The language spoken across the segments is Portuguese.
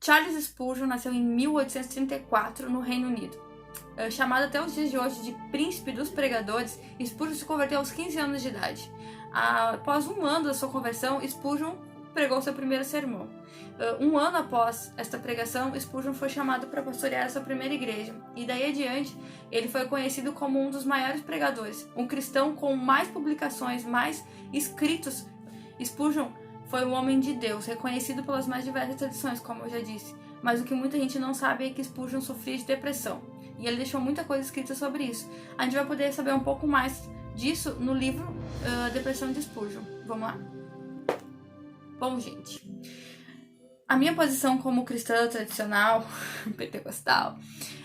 Charles Spurgeon nasceu em 1834 no Reino Unido. Chamado até os dias de hoje de príncipe dos pregadores, Spurgeon se converteu aos 15 anos de idade. Após um ano da sua conversão, Spurgeon pregou seu primeiro sermão. Um ano após esta pregação, Spurgeon foi chamado para pastorear a sua primeira igreja, e daí adiante ele foi conhecido como um dos maiores pregadores, um cristão com mais publicações, mais escritos. Spurgeon foi um homem de Deus, reconhecido pelas mais diversas tradições, como eu já disse, mas o que muita gente não sabe é que Spurgeon sofria de depressão, e ele deixou muita coisa escrita sobre isso. A gente vai poder saber um pouco mais disso no livro Depressão de Spurgeon. Vamos lá? Bom, gente, a minha posição como cristã tradicional, pentecostal,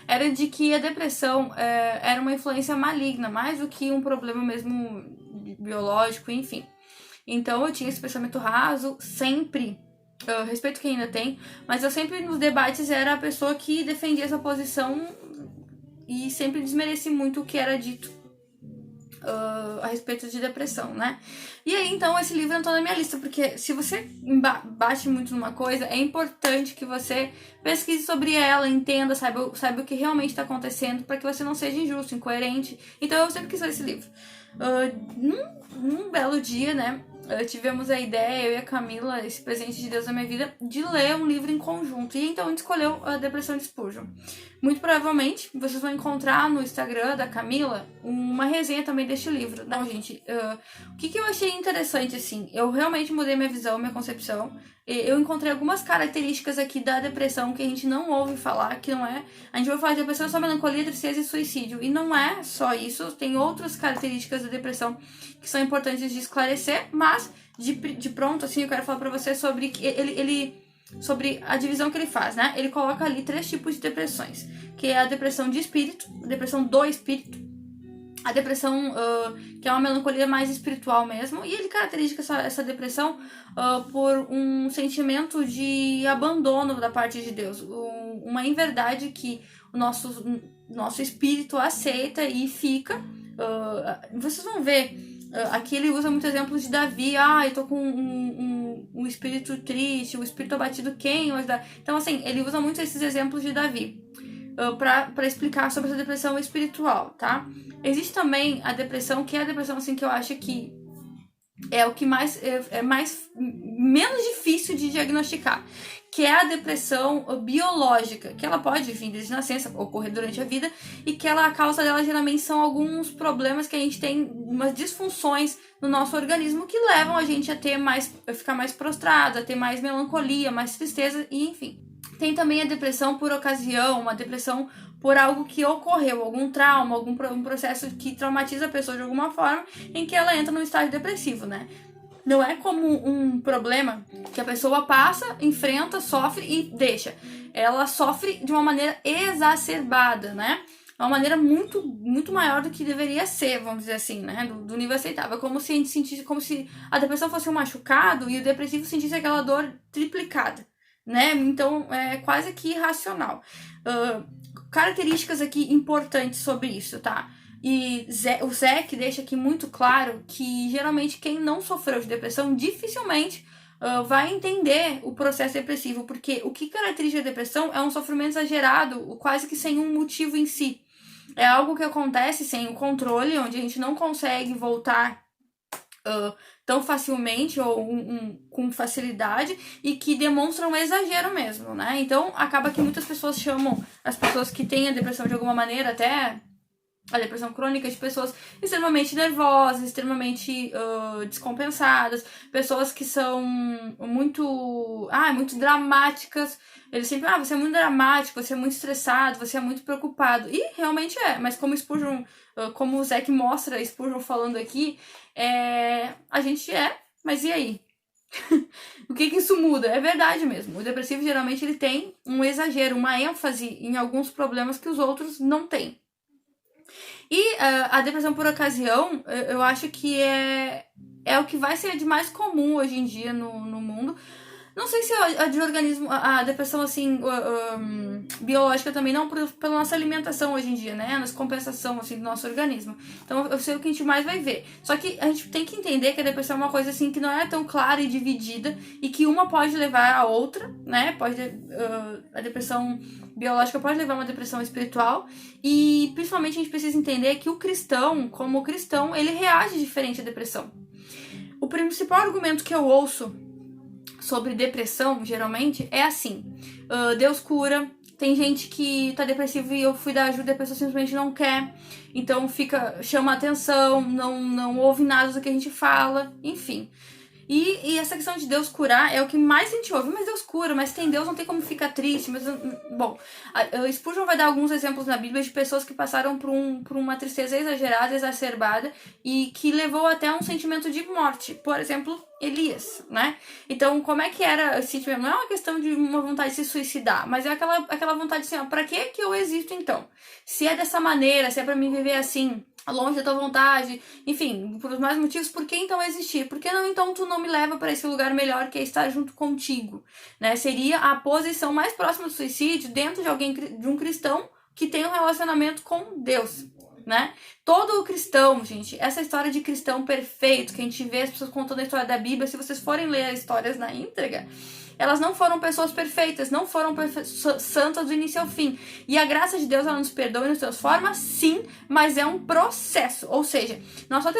era de que a depressão era uma influência maligna, mais do que um problema mesmo biológico, enfim. Então eu tinha esse pensamento raso, sempre, eu respeito quem ainda tem, mas eu sempre nos debates era a pessoa que defendia essa posição e sempre desmereci muito o que era dito a respeito de depressão, né? E aí, então, esse livro entrou na minha lista, porque se você bate muito numa coisa, é importante que você pesquise sobre ela, entenda, saiba o que realmente está acontecendo, para que você não seja injusto, incoerente. Então, eu sempre quis ler esse livro. Num belo dia, né, tivemos a ideia, eu e a Camila, esse presente de Deus na minha vida, de ler um livro em conjunto. E então a gente escolheu a Depressão de Spurgeon. Muito provavelmente vocês vão encontrar no Instagram da Camila uma resenha também deste livro. Então, gente, o que eu achei interessante, assim, eu realmente mudei minha visão, minha concepção. Eu encontrei algumas características aqui da depressão que a gente não ouve falar, que não é... A gente ouve falar de depressão só melancolia, tristeza e suicídio. E não é só isso, tem outras características da depressão que são importantes de esclarecer, mas de pronto, assim, eu quero falar pra você sobre sobre a divisão que ele faz, né? Ele coloca ali 3 tipos de depressões, que é a depressão de espírito, a depressão do espírito, a depressão que é uma melancolia mais espiritual mesmo, e ele caracteriza essa depressão por um sentimento de abandono da parte de Deus, uma inverdade que o nosso espírito aceita e fica. Vocês vão ver, aqui ele usa muitos exemplos de Davi. Eu tô com um espírito triste, o espírito abatido, quem? Então, assim, ele usa muito esses exemplos de Davi para explicar sobre essa depressão espiritual, tá? Existe também a depressão, que é a depressão, assim, que eu acho que é o que menos difícil de diagnosticar, que é a depressão biológica, que ela pode vir desde nascença, ocorrer durante a vida, e que a causa dela geralmente são alguns problemas que a gente tem, umas disfunções no nosso organismo que levam a gente a ficar mais prostrado, a ter mais melancolia, mais tristeza, e enfim. Tem também a depressão por ocasião, uma depressão por algo que ocorreu, algum trauma, algum processo que traumatiza a pessoa de alguma forma, em que ela entra num estágio depressivo, né? Não é como um problema que a pessoa passa, enfrenta, sofre e deixa. Ela sofre de uma maneira exacerbada, né? Uma maneira muito, muito maior do que deveria ser, vamos dizer assim, né? Do nível aceitável. Como se a gente sentisse, como se a depressão fosse um machucado e o depressivo sentisse aquela dor triplicada, né? Então, é quase que irracional. Características aqui importantes sobre isso, tá? E o Zeke deixa aqui muito claro que geralmente quem não sofreu de depressão dificilmente vai entender o processo depressivo, porque o que caracteriza a depressão é um sofrimento exagerado, quase que sem um motivo em si. É algo que acontece sem o controle, onde a gente não consegue voltar tão facilmente ou com facilidade, e que demonstra um exagero mesmo, né? Então acaba que muitas pessoas chamam as pessoas que têm a depressão de alguma maneira, até a depressão crônica, de pessoas extremamente nervosas, extremamente descompensadas, pessoas que são muito dramáticas. Eles sempre, você é muito dramático, você é muito estressado, você é muito preocupado. E realmente é, mas como Spurgeon, como o Zeke mostra Spurgeon falando aqui, a gente mas e aí? O que isso muda? É verdade mesmo. O depressivo geralmente ele tem um exagero, uma ênfase em alguns problemas que os outros não têm. E a depressão por ocasião, eu acho que é o que vai ser de mais comum hoje em dia no mundo. Não sei se a de organismo, a depressão assim, biológica também não, pela nossa alimentação hoje em dia, né? A nossa compensação assim do nosso organismo. Então eu sei o que a gente mais vai ver. Só que a gente tem que entender que a depressão é uma coisa assim que não é tão clara e dividida e que uma pode levar a outra, né? A depressão biológica pode levar a uma depressão espiritual e principalmente a gente precisa entender que o cristão, como cristão, ele reage diferente à depressão. O principal argumento que eu ouço sobre depressão, geralmente, é assim: Deus cura. Tem gente que tá depressivo e eu fui dar ajuda e a pessoa simplesmente não quer. Então chama atenção, não ouve nada do que a gente fala, enfim. E essa questão de Deus curar é o que mais a gente ouve. Mas Deus cura, mas tem Deus, não tem como ficar triste. Mas, bom, Spurgeon vai dar alguns exemplos na Bíblia de pessoas que passaram por uma tristeza exagerada, exacerbada, e que levou até um sentimento de morte. Por exemplo, Elias, né? Então, como é que era esse sentimento? Não é uma questão de uma vontade de se suicidar, mas é aquela vontade assim, ó, pra que eu existo então? Se é dessa maneira, se é pra mim viver assim, longe da tua vontade, enfim, por mais motivos, por que então existir? Por que não então tu não me leva para esse lugar melhor que é estar junto contigo? Né? Seria a posição mais próxima do suicídio dentro de um cristão que tem um relacionamento com Deus. Né? Todo cristão, gente, essa história de cristão perfeito, que a gente vê as pessoas contando a história da Bíblia, se vocês forem ler as histórias na íntegra, elas não foram pessoas perfeitas, não foram santas do início ao fim. E a graça de Deus, ela nos perdoa e nos transforma, sim, mas é um processo. Ou seja, nós só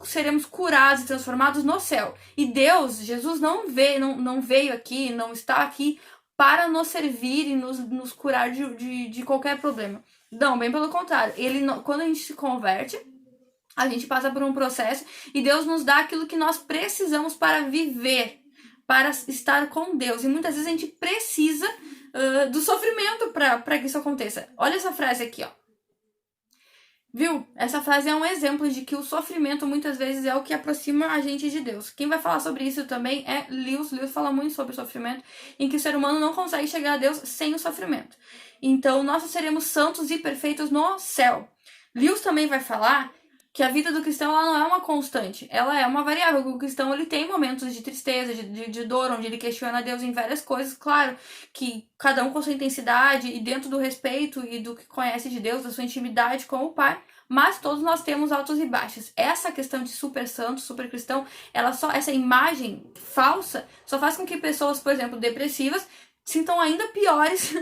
seremos curados e transformados no céu. E Deus, Jesus, não veio aqui, não está aqui para nos servir e nos curar de qualquer problema. Não, bem pelo contrário. Quando a gente se converte, a gente passa por um processo e Deus nos dá aquilo que nós precisamos para viver, para estar com Deus. E muitas vezes a gente precisa do sofrimento para que isso aconteça. Olha essa frase aqui, ó. Viu? Essa frase é um exemplo de que o sofrimento muitas vezes é o que aproxima a gente de Deus. Quem vai falar sobre isso também é Lewis. Lewis fala muito sobre o sofrimento, em que o ser humano não consegue chegar a Deus sem o sofrimento. Então, nós seremos santos e perfeitos no céu. Lewis também vai falar que a vida do cristão ela não é uma constante, ela é uma variável. O cristão ele tem momentos de tristeza, de dor, onde ele questiona Deus em várias coisas, claro, que cada um com sua intensidade e dentro do respeito e do que conhece de Deus, da sua intimidade com o Pai, mas todos nós temos altos e baixos. Essa questão de super santo, super cristão, essa imagem falsa só faz com que pessoas, por exemplo, depressivas, sintam ainda piores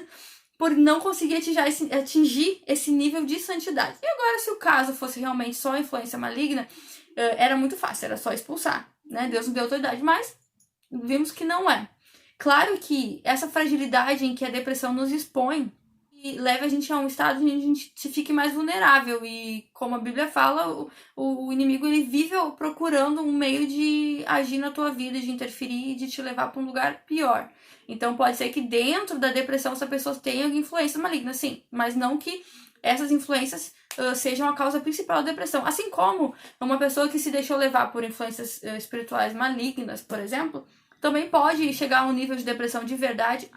por não conseguir atingir esse nível de santidade. E agora, se o caso fosse realmente só influência maligna, era muito fácil, era só expulsar, né? Deus nos deu autoridade, mas vimos que não é. Claro que essa fragilidade em que a depressão nos expõe e leva a gente a um estado onde a gente se fique mais vulnerável. E como a Bíblia fala, o inimigo ele vive procurando um meio de agir na tua vida, de interferir e de te levar para um lugar pior. Então pode ser que dentro da depressão essa pessoa tenha influência maligna, sim, mas não que essas influências sejam a causa principal da depressão. Assim como uma pessoa que se deixou levar por influências espirituais malignas, por exemplo, também pode chegar a um nível de depressão de verdade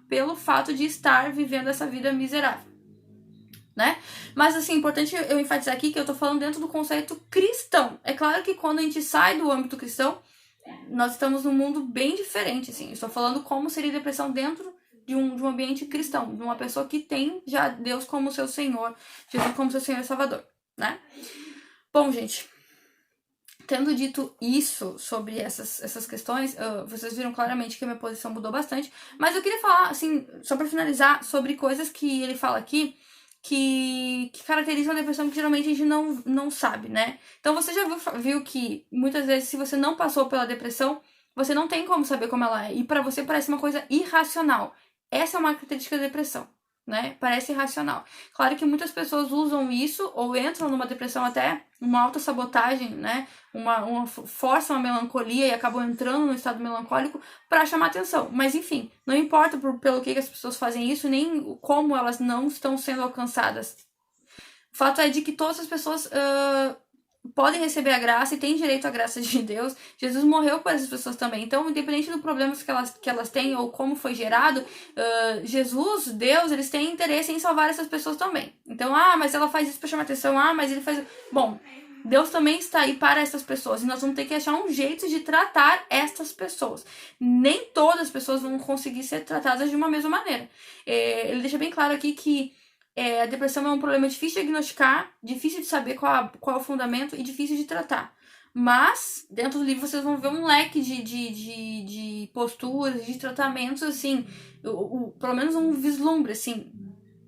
pelo fato de estar vivendo essa vida miserável, né? Mas assim, é importante eu enfatizar aqui que eu tô falando dentro do conceito cristão. É claro que quando a gente sai do âmbito cristão, nós estamos num mundo bem diferente, assim. Estou falando como seria depressão dentro de um ambiente cristão, de uma pessoa que tem já Deus como seu Senhor, Jesus como seu Senhor e Salvador, né? Bom, gente, tendo dito isso sobre essas questões, vocês viram claramente que a minha posição mudou bastante, mas eu queria falar, assim, só para finalizar, sobre coisas que ele fala aqui, que caracterizam a depressão que geralmente a gente não sabe, né? Então você já viu que muitas vezes se você não passou pela depressão, você não tem como saber como ela é. E pra você parece uma coisa irracional. Essa é uma característica da depressão, né? Parece irracional. Claro que muitas pessoas usam isso ou entram numa depressão até uma autossabotagem, né? Forçam a melancolia e acabam entrando no estado melancólico para chamar atenção. Mas enfim, não importa pelo que as pessoas fazem isso, nem como elas não estão sendo alcançadas. O fato é de que todas as pessoas podem receber a graça e têm direito à graça de Deus. Jesus morreu por essas pessoas também. Então, independente dos problemas que elas têm ou como foi gerado, Jesus, Deus, eles têm interesse em salvar essas pessoas também. Então, mas ela faz isso para chamar atenção. Mas ele faz... Bom, Deus também está aí para essas pessoas. E nós vamos ter que achar um jeito de tratar estas pessoas. Nem todas as pessoas vão conseguir ser tratadas de uma mesma maneira. Ele deixa bem claro aqui que a depressão é um problema difícil de diagnosticar, difícil de saber qual é o fundamento e difícil de tratar. Mas, dentro do livro, vocês vão ver um leque de posturas, de tratamentos, assim, pelo menos um vislumbre, assim,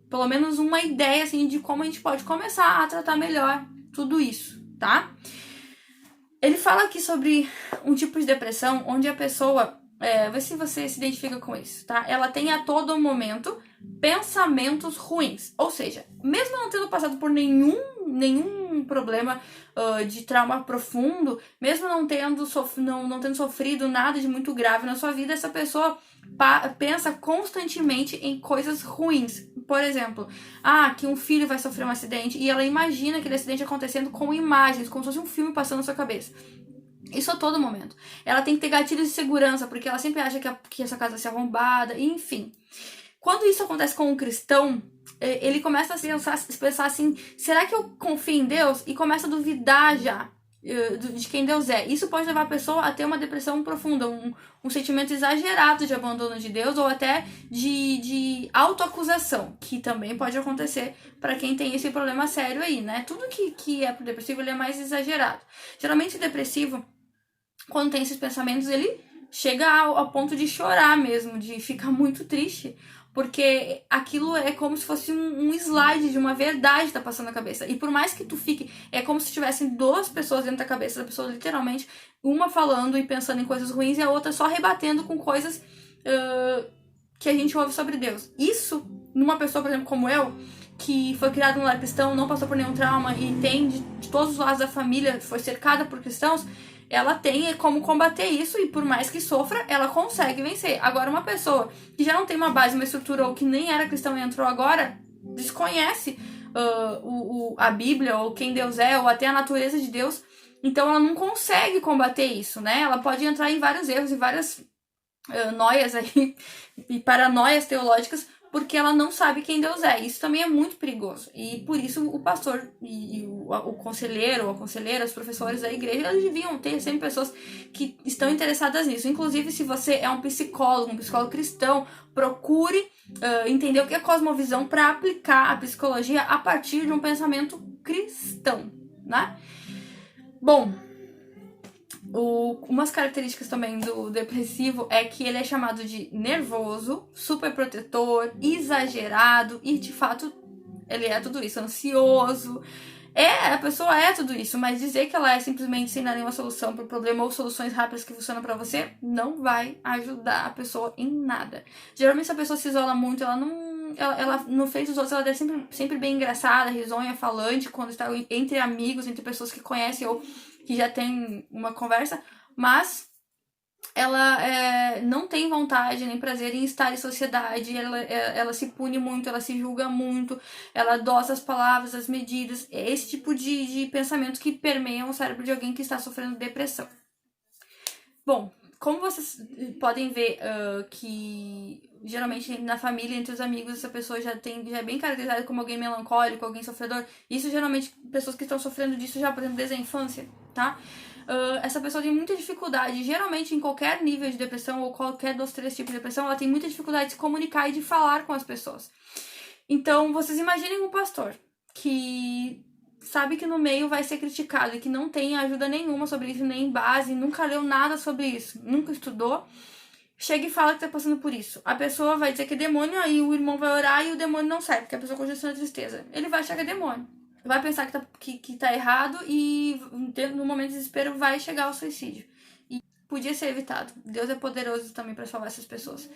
pelo menos uma ideia, assim, de como a gente pode começar a tratar melhor tudo isso, tá? Ele fala aqui sobre um tipo de depressão onde a pessoa, vê se você se identifica com isso, tá? Ela tem a todo momento pensamentos ruins, ou seja, mesmo não tendo passado por nenhum problema de trauma profundo, mesmo não tendo sofrido nada de muito grave na sua vida, essa pessoa pensa constantemente em coisas ruins. Por exemplo, que um filho vai sofrer um acidente e ela imagina aquele acidente acontecendo com imagens, como se fosse um filme passando na sua cabeça. Isso a todo momento. Ela tem que ter gatilhos de segurança, porque ela sempre acha que essa casa vai ser arrombada, enfim. Quando isso acontece com um cristão, ele começa a pensar assim, será que eu confio em Deus? E começa a duvidar já de quem Deus é. Isso pode levar a pessoa a ter uma depressão profunda, um sentimento exagerado de abandono de Deus ou até de autoacusação, que também pode acontecer para quem tem esse problema sério aí, né? Tudo que é pro depressivo, ele é mais exagerado. Geralmente o depressivo, quando tem esses pensamentos, ele chega ao ponto de chorar mesmo, de ficar muito triste, porque aquilo é como se fosse um slide de uma verdade que tá passando na cabeça. E por mais que tu fique, é como se tivessem duas pessoas dentro da cabeça da pessoa, literalmente, uma falando e pensando em coisas ruins e a outra só rebatendo com coisas que a gente ouve sobre Deus. Isso, numa pessoa, por exemplo, como eu, que foi criada num lar cristão, não passou por nenhum trauma e tem de todos os lados da família, foi cercada por cristãos, ela tem como combater isso e por mais que sofra, ela consegue vencer. Agora, uma pessoa que já não tem uma base, uma estrutura ou que nem era cristão e entrou agora, desconhece a Bíblia ou quem Deus é ou até a natureza de Deus, então ela não consegue combater isso, né? Ela pode entrar em vários erros e várias noias aí e paranoias teológicas porque ela não sabe quem Deus é. Isso também é muito perigoso. E por isso o pastor e o conselheiro, ou a conselheira, os professores da igreja, eles deviam ter sempre pessoas que estão interessadas nisso. Inclusive, se você é um psicólogo cristão, procure entender o que é cosmovisão para aplicar a psicologia a partir de um pensamento cristão, né? Bom, umas características também do depressivo é que ele é chamado de nervoso, superprotetor, exagerado e de fato ele é tudo isso, ansioso. A pessoa é tudo isso, mas dizer que ela é simplesmente sem dar nenhuma solução para o problema ou soluções rápidas que funcionam para você não vai ajudar a pessoa em nada. Geralmente se a pessoa se isola muito, ela no feito dos outros, ela é sempre bem engraçada, risonha, falante, quando está entre amigos, entre pessoas que conhecem ou que já tem uma conversa, mas ela não tem vontade nem prazer em estar em sociedade, ela se pune muito, ela se julga muito, ela dosa as palavras, as medidas, é esse tipo de pensamento que permeia o cérebro de alguém que está sofrendo depressão. Bom, como vocês podem ver que geralmente na família, entre os amigos, essa pessoa já é bem caracterizada como alguém melancólico, alguém sofredor. Isso geralmente pessoas que estão sofrendo disso já, por exemplo, desde a infância, tá? Essa pessoa tem muita dificuldade, geralmente em qualquer nível de depressão ou qualquer dos três tipos de depressão, ela tem muita dificuldade de se comunicar e de falar com as pessoas. Então, vocês imaginem um pastor que sabe que no meio vai ser criticado e que não tem ajuda nenhuma sobre isso, nem base, nunca leu nada sobre isso, nunca estudou, chega e fala que tá passando por isso. A pessoa vai dizer que é demônio, aí o irmão vai orar e o demônio não sai, porque a pessoa continua na tristeza. Ele vai achar que é demônio. Vai pensar que tá errado e no momento de desespero vai chegar ao suicídio. E podia ser evitado. Deus é poderoso também para salvar essas pessoas,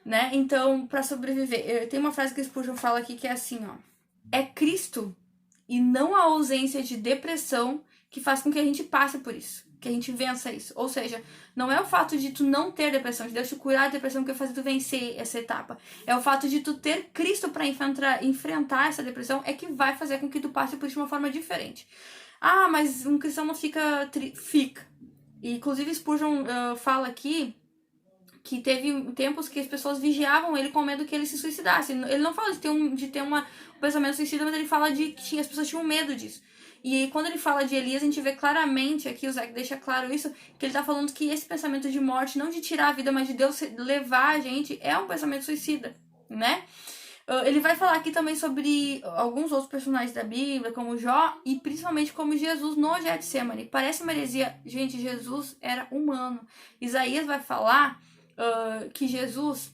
né? Então, para sobreviver, tem uma frase que Spurgeon fala aqui que é assim, ó: é Cristo e não a ausência de depressão que faz com que a gente passe por isso, que a gente vença isso. Ou seja, não é o fato de tu não ter depressão, de Deus te curar a depressão que vai fazer tu vencer essa etapa. É o fato de tu ter Cristo para enfrentar essa depressão é que vai fazer com que tu passe por isso de uma forma diferente. Mas um cristão não fica... Fica. E, inclusive, Spurgeon fala aqui que teve tempos que as pessoas vigiavam ele com medo que ele se suicidasse. Ele não fala de ter um pensamento suicida, mas ele fala de que as pessoas tinham medo disso. E quando ele fala de Elias, a gente vê claramente, aqui o Zac deixa claro isso, que ele tá falando que esse pensamento de morte, não de tirar a vida, mas de Deus levar a gente, é um pensamento suicida, né? Ele vai falar aqui também sobre alguns outros personagens da Bíblia, como Jó, e principalmente como Jesus no Getsemane. Parece uma heresia, gente, Jesus era humano. Isaías vai falar que Jesus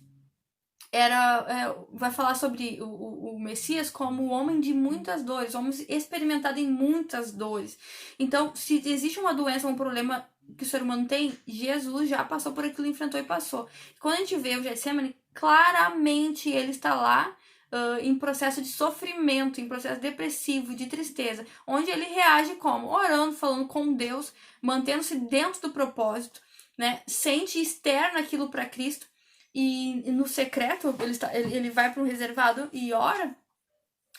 vai falar sobre o Messias como o homem de muitas dores, homem experimentado em muitas dores. Então, se existe uma doença, um problema que o ser humano tem, Jesus já passou por aquilo, enfrentou e passou. Quando a gente vê o Getsemane, claramente ele está lá em processo de sofrimento, em processo depressivo, de tristeza, onde ele reage como? Orando, falando com Deus, mantendo-se dentro do propósito, né? Sente e externa aquilo para Cristo, e no secreto ele vai para um reservado e ora,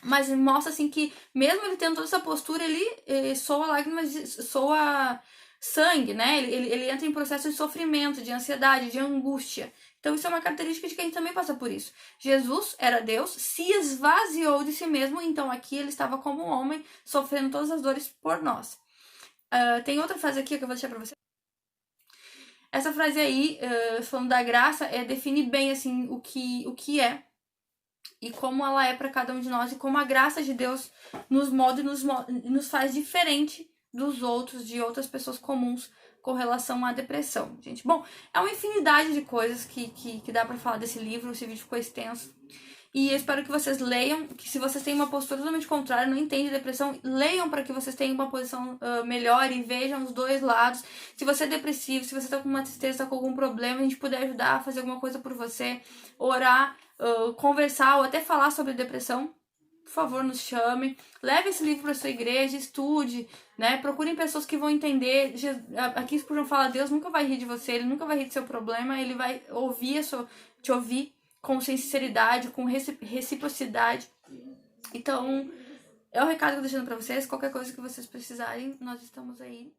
mas mostra assim que mesmo ele tendo toda essa postura, ele soa lágrimas, soa sangue, né? Ele entra em processo de sofrimento, de ansiedade, de angústia. Então isso é uma característica de que a gente também passa por isso. Jesus era Deus, se esvaziou de si mesmo, então aqui ele estava como um homem, sofrendo todas as dores por nós. Tem outra frase aqui que eu vou deixar pra você. Essa frase aí, falando da graça, define bem assim o que é e como ela é para cada um de nós, e como a graça de Deus nos molda e nos faz diferente dos outros, de outras pessoas comuns com relação à depressão, gente. Bom, é uma infinidade de coisas que dá para falar desse livro. Esse vídeo ficou extenso. E eu espero que vocês leiam, que se vocês têm uma postura totalmente contrária, não entendem depressão, leiam para que vocês tenham uma posição melhor e vejam os dois lados. Se você é depressivo, se você tá com uma tristeza, tá com algum problema, a gente puder ajudar a fazer alguma coisa por você, orar, conversar ou até falar sobre depressão, por favor, nos chame. Leve esse livro para sua igreja, estude, né? Procurem pessoas que vão entender. Aqui Spurgeon fala, Deus nunca vai rir de você, ele nunca vai rir do seu problema, ele vai te ouvir com sinceridade, com reciprocidade. Então, é o recado que eu tô deixando pra vocês. Qualquer coisa que vocês precisarem, nós estamos aí